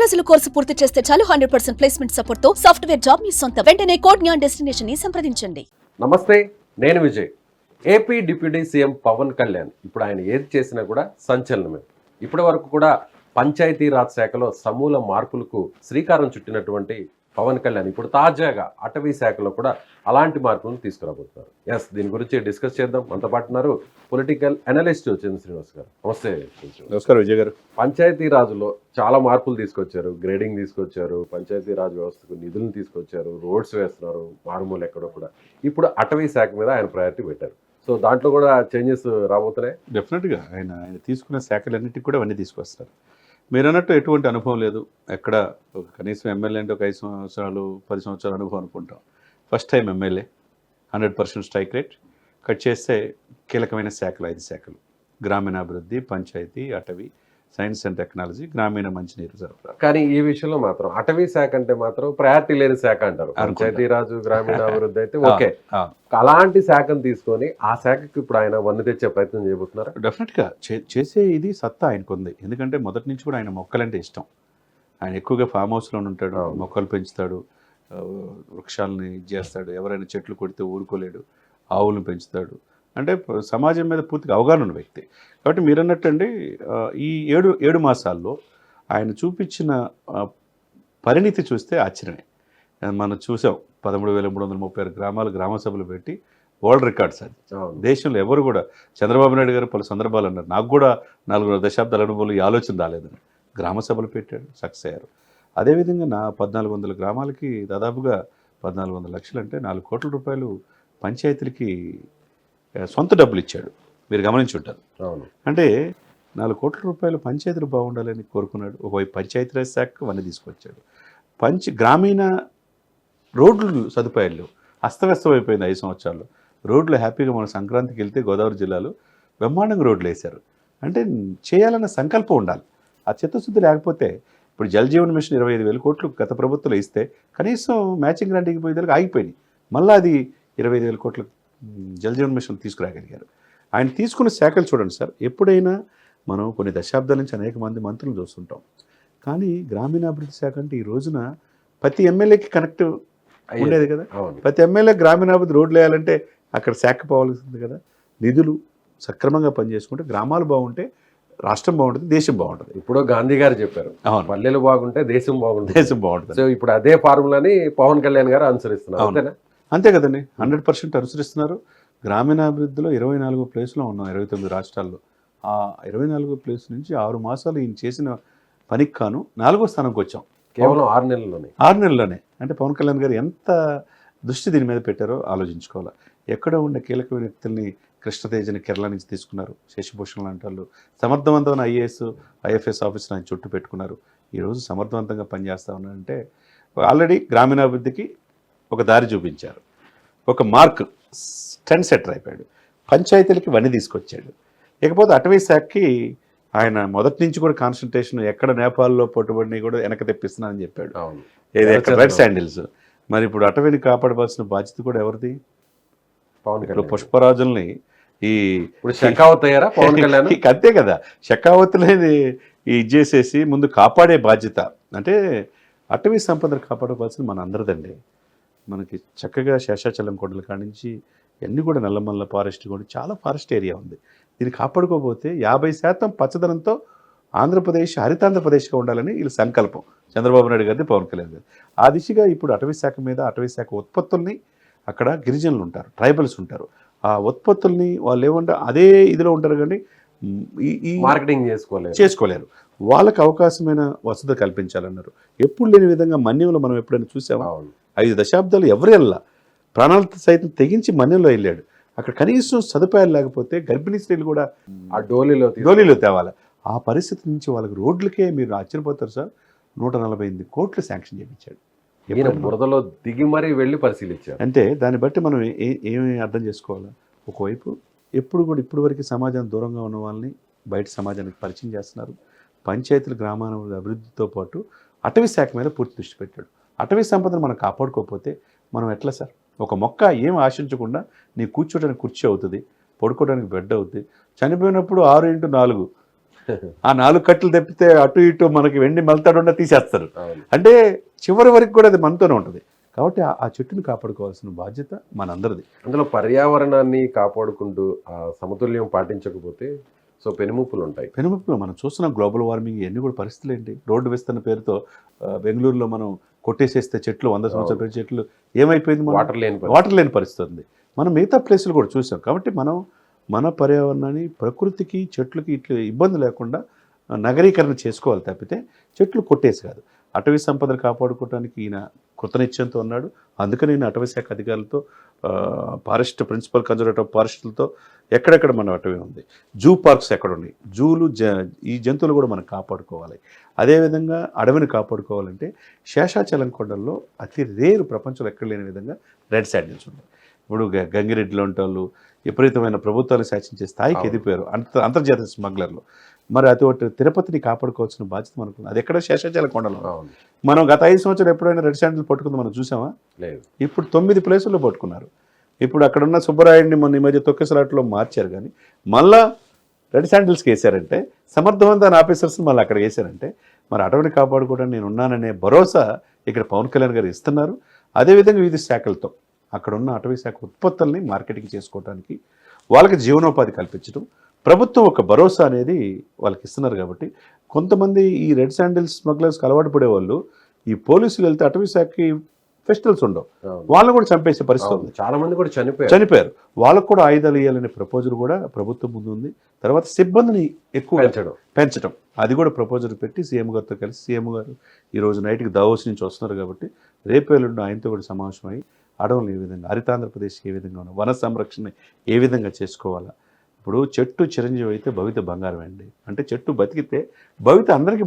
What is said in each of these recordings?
రోజుల కోర్సు పూర్తి చేస్తే చాలు 100% ప్లేస్మెంట్ సపోర్ట్ తో సాఫ్ట్వేర్ జాబ్ మీ సొంత. వెంటనే కోడ్ జ్ఞాన్ డెస్టినేషన్ ని సంప్రదించండి. నమస్తే, నేను Vijay. AP deputy CM Pawan Kalyan ఇప్పుడు ఆయన ఏది చేసినా కూడా సంచలనమే. ఇప్పటి వరకు కూడా పంచాయతీరాజ్ శాఖలో సమూల మార్పులకు శ్రీకారం చుట్టినటువంటి పవన్ కళ్యాణ్ ఇప్పుడు తాజాగా అటవీ శాఖలో కూడా అలాంటి మార్పులను తీసుకురాబోతున్నారు. ఎస్, దీని గురించి డిస్కస్ చేద్దాం. మనతో పాటు ఉన్నారు పొలిటికల్ అనలిస్ట్ చంద్ర శ్రీనివాస్ గారు. నమస్తే. నమస్కారం విజయ్ గారు. పంచాయతీరాజులో చాలా మార్పులు తీసుకొచ్చారు, గ్రేడింగ్ తీసుకొచ్చారు, పంచాయతీరాజ్ వ్యవస్థకు నిధులను తీసుకొచ్చారు, రోడ్స్ వేస్తున్నారు మారుమూల ఎక్కడో కూడా. ఇప్పుడు అటవీ శాఖ మీద ఆయన ప్రయారిటీ పెట్టారు. సో దాంట్లో కూడా చేంజెస్ రాబోతున్నాయి. డెఫినెట్గా ఆయన తీసుకున్న శాఖలన్నిటికీ కూడా అవన్నీ తీసుకొస్తారు. మీరు అన్నట్టు ఎటువంటి అనుభవం లేదు. ఎక్కడ ఒక కనీసం ఎమ్మెల్యే అంటే ఒక 5 సంవత్సరాలు 10 సంవత్సరాల అనుభవం అనుకుంటాం. First time MLA, 100% strike rate. Cut చేస్తే కీలకమైన శాఖలు 5 శాఖలు: గ్రామీణాభివృద్ధి, పంచాయతీ, అటవీ, సైన్స్ అండ్ టెక్నాలజీ, గ్రామీణ మంచినీరు సరఫరా. కానీ ఈ విషయంలో మాత్రం అటవీ శాఖ అంటే మాత్రం ప్రయారిటీ లేని శాఖ అంటారు. పంచాయతీరాజు, గ్రామీణాభివృద్ధి అయితే ఓకే. అలాంటి శాఖను తీసుకొని ఆ శాఖకి ఇప్పుడు ఆయన వన్ను తెచ్చే ప్రయత్నం చేయబోతున్నారు. డెఫినెట్గా చేసే ఇది సత్తా ఆయనకు ఉంది. ఎందుకంటే మొదటి నుంచి కూడా ఆయన మొక్కలంటే ఇష్టం. ఆయన ఎక్కువగా ఫామ్ హౌస్లో ఉంటాడు, మొక్కలు పెంచుతాడు, వృక్షాలని చేస్తాడు. ఎవరైనా చెట్లు కొడితే ఊరుకోలేడు, ఆవులను పెంచుతాడు. అంటే సమాజం మీద పూర్తిగా అవగాహన ఉన్న వ్యక్తి. కాబట్టి మీరు అన్నట్టండి, ఈ 7 మాసాల్లో ఆయన చూపించిన పరిణితి చూస్తే ఆశ్చర్యమే. మనం చూసాం, 13,336 గ్రామాలు గ్రామ సభలు పెట్టి వరల్డ్ రికార్డ్స్. అది దేశంలో ఎవరు కూడా, చంద్రబాబు నాయుడు గారు పలు సందర్భాలు అన్నారు, నాకు కూడా 4 దశాబ్దాల అనుభవాలు ఈ ఆలోచన రాలేదని. గ్రామ సభలు పెట్టాడు, సక్సెస్ అయ్యారు. అదేవిధంగా 1400 గ్రామాలకి దాదాపుగా 1400 లక్షలు అంటే 4 కోట్ల రూపాయలు పంచాయతీలకి సొంత డబ్బులు ఇచ్చాడు. మీరు గమనించి ఉంటారు. అంటే 4 కోట్ల రూపాయలు పంచాయతీలు బాగుండాలని కోరుకున్నాడు. ఒకవైపు పంచాయతీరాజ్ శాఖ అవన్నీ తీసుకొచ్చాడు. గ్రామీణ రోడ్లు సదుపాయాలు అస్తవ్యస్తం అయిపోయింది 5 సంవత్సరాలు. రోడ్లు హ్యాపీగా మన సంక్రాంతికి వెళ్తే గోదావరి జిల్లాలో బ్రహ్మాండంగా రోడ్లు వేశారు. అంటే చేయాలన్న సంకల్పం ఉండాలి. ఆ చిత్తశుద్ధి లేకపోతే, ఇప్పుడు జల్ జీవన్ మిషన్ 25,000 కోట్లు గత ప్రభుత్వంలో ఇస్తే కనీసం మ్యాచింగ్ గ్రాంట్కి పోయేదానికి ఆగిపోయినాయి. మళ్ళీ అది 25,000 కోట్లు జల్ జీవన్ మిషన్ తీసుకురాగలిగారు. ఆయన తీసుకున్న శాఖలు చూడండి సార్. ఎప్పుడైనా మనం కొన్ని దశాబ్దాల నుంచి అనేక మంది మంత్రులు చూస్తుంటాం, కానీ గ్రామీణాభివృద్ధి శాఖ అంటే ఈ రోజున ప్రతి ఎమ్మెల్యేకి కనెక్ట్ ఉండేది కదా. ప్రతి ఎమ్మెల్యే గ్రామీణాభివృద్ధి రోడ్లు వేయాలంటే అక్కడ శాఖ పోవాల్సింది కదా. నిధులు సక్రమంగా పనిచేసుకుంటే గ్రామాలు బాగుంటే రాష్ట్రం బాగుంటుంది, దేశం బాగుంటుంది. ఇప్పుడు గాంధీ గారు చెప్పారు, పల్లెలు బాగుంటే దేశం బాగుంటుంది. సో ఇప్పుడు అదే ఫార్ములాని పవన్ కళ్యాణ్ గారు అనుసరిస్తున్నారు. అంతే కదండి, 100% అనుసరిస్తున్నారు. గ్రామీణాభివృద్ధిలో 24వ ప్లేస్లో ఉన్నాం 29 రాష్ట్రాల్లో. ఆ 24వ ప్లేస్ నుంచి 6 మాసాలు ఈయన చేసిన పనికి కాను 4వ స్థానంకి వచ్చాం. కేవలం 6 నెలల్లోనే. అంటే పవన్ కళ్యాణ్ గారు ఎంత దృష్టి దీని మీద పెట్టారో ఆలోచించుకోవాలి. ఎక్కడ ఉండే కీలకమైన వ్యక్తుల్ని, కృష్ణతేజని కేరళ నుంచి తీసుకున్నారు, శశిభూషణ్ లాంటి వాళ్ళు, సమర్థవంతమైన IAS IFS ఆఫీసర్ ఆయన చుట్టూ పెట్టుకున్నారు. ఈరోజు సమర్థవంతంగా పనిచేస్తూ ఉన్నారంటే ఆల్రెడీ గ్రామీణాభివృద్ధికి ఒక దారి చూపించారు. ఒక మార్క్ ట్రెండ్ సెటర్ అయిపోయాడు. పంచాయతీలకి వన్నీ తీసుకొచ్చాడు. ఇకపోతే అటవీ శాఖకి ఆయన మొదటి నుంచి కూడా కాన్సన్ట్రేషన్, ఎక్కడ నేపాల్లో పట్టుబడిని కూడా వెనక తెప్పిస్తున్నానని చెప్పాడు. ఎక్కడ రెడ్ శాండిల్స్. మరి ఇప్పుడు అటవీని కాపాడవలసిన బాధ్యత కూడా ఎవరిది? ఇప్పుడు పుష్పరాజుల్ని షెకావత్ అయ్యారా పవన్ కళ్యాణ్? అంతే కదా, షెకావత్లని ఇది చేసేసి ముందు కాపాడే బాధ్యత. అంటే అటవీ సంపదను కాపాడుకోవాల్సింది మన అందరిదండి. మనకి చక్కగా శేషాచలం కొండల కాడి నుంచి అన్నీ కూడా నల్లమల్ల ఫారెస్ట్ కూడా చాలా ఫారెస్ట్ ఏరియా ఉంది. దీన్ని కాపాడుకోకపోతే 50% పచ్చదనంతో ఆంధ్రప్రదేశ్ హరితాంధ్రప్రదేశ్గా ఉండాలని వీళ్ళ సంకల్పం, చంద్రబాబు నాయుడు గారిది, పవన్ కళ్యాణ్ గారి. ఆ దిశగా ఇప్పుడు అటవీ శాఖ మీద, అటవీ శాఖ ఉత్పత్తుల్ని, అక్కడ గిరిజనులు ఉంటారు, ట్రైబల్స్ ఉంటారు, ఆ ఉత్పత్తుల్ని వాళ్ళు ఏమంటే అదే ఇదిలో ఉంటారు, కానీ ఈ మార్కెటింగ్ చేసుకోలేరు. వాళ్ళకి అవకాశమైన వసతి కల్పించాలన్నారు. ఎప్పుడు లేని విధంగా మన్యంలో మనం ఎప్పుడైనా చూసామా? 5 దశాబ్దాలు ఎవరు వెళ్ళా, ప్రాణాలతో సైతం తెగించి మన్యంలో వెళ్ళాడు. అక్కడ కనీసం సదుపాయాలు లేకపోతే గర్భిణీ స్త్రీలు కూడా ఆ డోలీలో తేవాలి. ఆ పరిస్థితి నుంచి వాళ్ళకి రోడ్లకే మీరు ఆశ్చర్యపోతారు సార్, 148 కోట్లు శాంక్షన్ చేయించాడు. బురదలో దిగి మరీ వెళ్ళి పరిశీలించారు. అంటే దాన్ని బట్టి మనం ఏమి అర్థం చేసుకోవాలి? ఒకవైపు ఇప్పుడు వరకు సమాజానికి దూరంగా ఉన్న వాళ్ళని బయట సమాజానికి పరిచయం చేస్తున్నారు. పంచాయతీల గ్రామాల అభివృద్ధితో పాటు అటవీ శాఖ మీద పూర్తి దృష్టి పెట్టాడు. అటవీ సంపదను మనం కాపాడుకోకపోతే మనం ఎట్లా సార్? ఒక మొక్క ఏం ఆశించకుండా నీ కూర్చోడానికి కుర్చీ అవుతుంది, పడుకోవడానికి బెడ్ అవుతుంది, చనిపోయినప్పుడు 6x4 ఆ 4 కట్టలు తప్పితే అటు ఇటు మనకి వెండి మలతాడుండా తీసేస్తారు. అవును. అంటే చివరి వరకు కూడా అది మనతోనే ఉంటుంది. కాబట్టి ఆ చెట్టుని కాపాడుకోవాల్సిన బాధ్యత మనందరిది. అందులో పర్యావరణాన్ని కాపాడుకుంటూ ఆ సమతుల్యం పాటించకపోతే సో పెనుముప్పులు ఉంటాయి. పెనుముప్పులు మనం చూస్తున్నాం, గ్లోబల్ వార్మింగ్ ఇవన్నీ కూడా పరిస్థితులు ఏంటి. రోడ్డు విస్తరణ పేరుతో బెంగళూరులో మనం కొట్టేసేస్తే చెట్లు 100 సంవత్సరాల పేరు చెట్లు ఏమైపోయింది, వాటర్ లేని పరిస్థితి. వాటర్ లేని పరిస్థితి ఉంది. మనం మిగతా ప్లేసులు కూడా చూసాం. కాబట్టి మనం మన పర్యావరణాన్ని, ప్రకృతికి, చెట్లకి ఇట్లా ఇబ్బంది లేకుండా నగరీకరణ చేసుకోవాలి తప్పితే చెట్లు కొట్టేసి కాదు. అటవీ సంపదను కాపాడుకోవడానికి ఈయన కృతనిశ్చయంతో ఉన్నాడు. అందుకని నేను అటవీ శాఖ అధికారులతో, ఫారెస్ట్ ప్రిన్సిపల్ కన్జర్వేటర్ ఫారెస్టులతో ఎక్కడెక్కడ మన అటవీ ఉంది, జూ పార్క్స్ ఎక్కడ ఉన్నాయి, జూలు ఈ జంతువులు కూడా మనం కాపాడుకోవాలి. అదేవిధంగా అడవిని కాపాడుకోవాలంటే శేషాచలం కొండల్లో అతి రేరు, ప్రపంచంలో ఎక్కడ లేని విధంగా రెడ్ శాండిల్స్ ఉన్నాయి. ఇప్పుడు గంగిరెడ్డిలో ఉంటాళ్ళు విపరీతమైన ప్రభుత్వాలు శాసించే స్థాయికి ఎదిగిపోయారు అంతర్జాతీయ స్మగ్లర్లు. మరి అటువంటి తిరుపతిని కాపాడుకోవాల్సిన బాధ్యత మనకు. అది ఎక్కడ? శేషాచల కొండలో. మనం గత 5 సంవత్సరాలు ఎప్పుడైనా రెడ్ శాండిల్ పట్టుకుంది మనం చూసామా? లేదు. ఇప్పుడు 9 ప్లేసుల్లో పట్టుకున్నారు. ఇప్పుడు అక్కడున్న సుబ్బరాయుడిని మొన్న ఈ మధ్య తొక్కిసలాట్లో మార్చారు. కానీ మళ్ళా రెడ్ శాండిల్స్కి వేశారంటే, సమర్థవంతమైన ఆఫీసర్స్ని మళ్ళీ అక్కడ వేశారంటే, మరి అటవీని కాపాడుకోవడానికి నేను ఉన్నాననే భరోసా ఇక్కడ పవన్ కళ్యాణ్ గారు ఇస్తున్నారు. అదేవిధంగా వివిధ శాఖలతో అక్కడున్న అటవీ శాఖ ఉత్పత్తుల్ని మార్కెటింగ్ చేసుకోవడానికి, వాళ్ళకి జీవనోపాధి కల్పించడం, ప్రభుత్వం ఒక భరోసా అనేది వాళ్ళకి ఇస్తున్నారు. కాబట్టి కొంతమంది ఈ రెడ్ శాండిల్స్ స్మగ్లర్స్కి అలవాటు పడేవాళ్ళు ఈ పోలీసులు వెళ్తే అటవీ శాఖకి ఫెస్టివల్స్ ఉండవు, వాళ్ళని కూడా చంపేసే పరిస్థితి ఉంది. చాలా మంది కూడా చనిపోయారు. వాళ్ళకు కూడా ఆయుధాలు ఇవ్వాలనే ప్రపోజల్ కూడా ప్రభుత్వం ముందు ఉంది. తర్వాత సిబ్బందిని ఎక్కువ పెంచడం, అది కూడా ప్రపోజల్ పెట్టి సీఎం గారితో కలిసి, సీఎం గారు ఈరోజు నైట్కి దావోస్ నుంచి వస్తున్నారు కాబట్టి రేపు ఎల్లుండి ఆయనతో కూడా సమావేశమై అడవులను ఏ విధంగా, హరితాంధ్రప్రదేశ్కి ఏ విధంగా ఉన్న వన సంరక్షణ ఏ విధంగా చేసుకోవాలా. ఇప్పుడు చెట్టు చిరంజీవి అయితే భవిత బంగారం అండి. అంటే చెట్టు బతికితే భవిత అందరికీ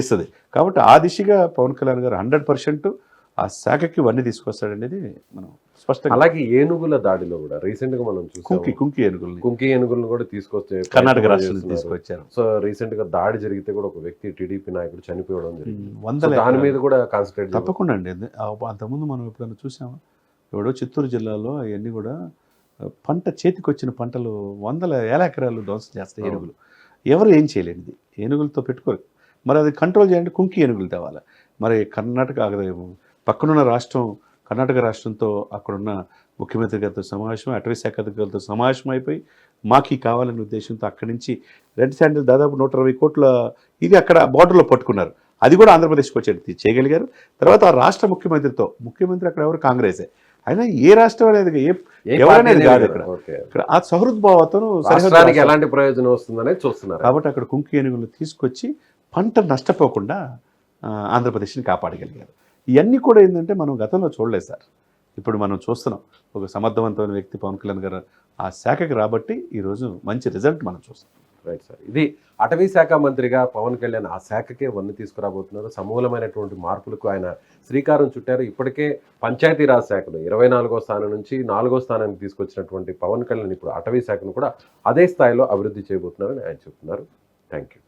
ఇస్తుంది. కాబట్టి ఆ దిశగా పవన్ కళ్యాణ్ గారు 100% ఆ శాఖకి ఇవన్నీ తీసుకొస్తాడనేది మనం స్పష్టంగా. అలాగే ఏనుగుల దాడిలో కూడా రీసెంట్ గా మనం చూసాం, కుంకి ఏనుగులను కూడా తీసుకొస్తే కర్ణాటక రాష్ట్రానికి తీసుకొచ్చారు. సో రీసెంట్ గా దాడి జరిగితే కూడా ఒక వ్యక్తి టీడీపీ నాయకుడు చనిపోవడం జరిగింది. దాని మీద కూడా కాన్సన్ట్రేట్ తప్పకుండా అండి. అంతకుముందు మనం ఎప్పుడైనా చూసామా? ఇప్పుడు చిత్తూరు జిల్లాలో అవన్నీ కూడా పంట చేతికి వచ్చిన పంటలు 100,000 ఎకరాలు ధ్వంసం చేస్తాయి ఏనుగులు. ఎవరు ఏం చేయలేనిది, ఏనుగులతో పెట్టుకోరు. మరి అది కంట్రోల్ చేయాలంటే కుంకి ఏనుగులు తేవాలి. మరి కర్ణాటక పక్కనున్న రాష్ట్రం, కర్ణాటక రాష్ట్రంతో అక్కడున్న ముఖ్యమంత్రి గారితో సమావేశం, అటవీ శాఖ అధికారులతో సమావేశం అయిపోయి మాకు కావాలనే ఉద్దేశంతో అక్కడి నుంచి రెడ్ శాండిల్ దాదాపు 120 కోట్ల ఇది అక్కడ బార్డర్లో పట్టుకున్నారు. అది కూడా ఆంధ్రప్రదేశ్కి వచ్చేది చేయగలిగారు. తర్వాత ఆ రాష్ట్ర ముఖ్యమంత్రి అక్కడ ఎవరు? కాంగ్రెసే. అయినా ఏ రాష్ట్రం అనేది ఎవరనేది కాదు. ఇక్కడ ఆ సహృద్భావతను ఎలాంటి ప్రయోజనం వస్తుందనేది చూస్తున్నారు. కాబట్టి అక్కడ కుంకి ఏనుగులు తీసుకొచ్చి పంట నష్టపోకుండా ఆంధ్రప్రదేశ్ని కాపాడగలిగారు. ఇవన్నీ కూడా ఏంటంటే మనం గతంలో చూడలేదు సార్. ఇప్పుడు మనం చూస్తున్నాం. ఒక సమర్థవంతమైన వ్యక్తి పవన్ కళ్యాణ్ గారు ఆ శాఖకి రాబట్టి ఈరోజు మంచి రిజల్ట్ మనం చూస్తాం. Right sir. ఇది అటవీ శాఖ మంత్రిగా పవన్ కళ్యాణ్ ఆ శాఖకే వన్నీ తీసుకురాబోతున్నారు. సమూలమైనటువంటి మార్పులకు ఆయన శ్రీకారం చుట్టారు. ఇప్పటికే పంచాయతీరాజ్ శాఖను 24వ స్థానం నుంచి 4వ స్థానానికి తీసుకొచ్చినటువంటి పవన్ కళ్యాణ్ ఇప్పుడు అటవీ శాఖను కూడా అదే స్థాయిలో అభివృద్ధి చేయబోతున్నారని ఆయన చెప్తున్నారు. Thank you.